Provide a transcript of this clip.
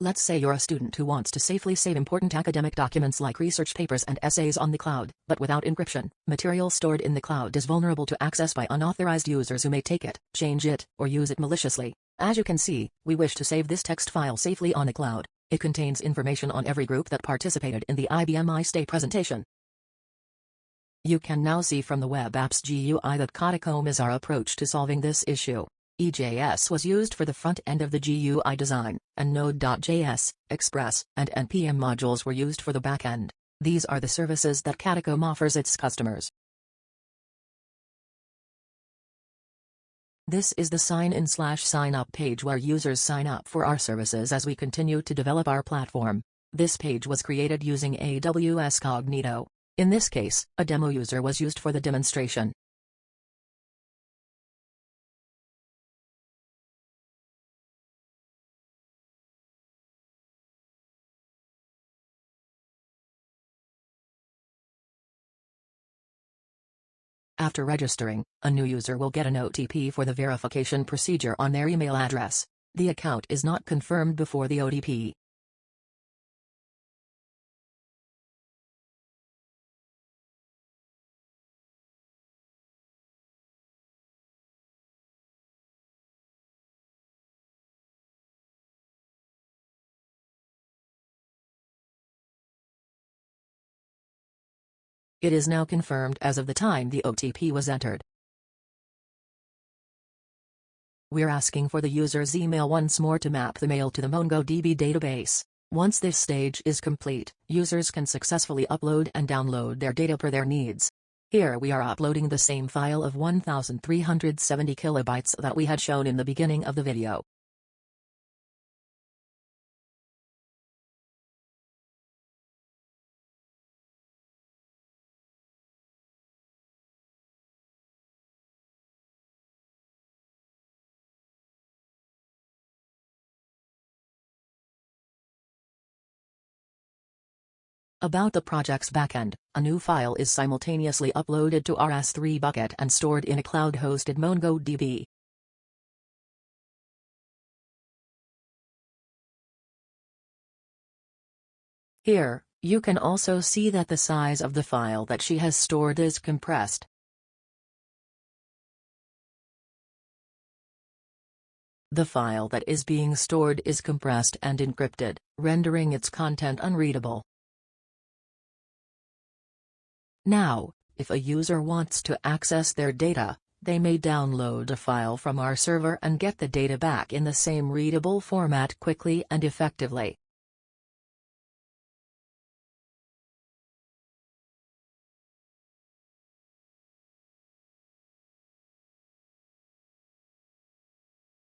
Let's say you're a student who wants to safely save important academic documents like research papers and essays on the cloud, but without encryption. Material stored in the cloud is vulnerable to access by unauthorized users who may take it, change it, or use it maliciously. As you can see, we wish to save this text file safely on the cloud. It contains information on every group that participated in the IBM iStay presentation. You can now see from the Web Apps GUI that CATACOMB is our approach to solving this issue. EJS was used for the front end of the GUI design, and Node.js, Express, and NPM modules were used for the back end. These are the services that CATACOMB offers its customers. This is the sign-in/sign-up page where users sign up for our services as we continue to develop our platform. This page was created using AWS Cognito. In this case, a demo user was used for the demonstration. After registering, a new user will get an OTP for the verification procedure on their email address. The account is not confirmed before the OTP. It is now confirmed as of the time the OTP was entered. We're asking for the user's email once more to map the mail to the MongoDB database. Once this stage is complete, users can successfully upload and download their data per their needs. Here we are uploading the same file of 1370 kilobytes that we had shown in the beginning of the video. About the project's backend, a new file is simultaneously uploaded to our S3 bucket and stored in a cloud-hosted MongoDB. Here, you can also see that the size of the file that she has stored is compressed. The file that is being stored is compressed and encrypted, rendering its content unreadable. Now, if a user wants to access their data, they may download a file from our server and get the data back in the same readable format quickly and effectively.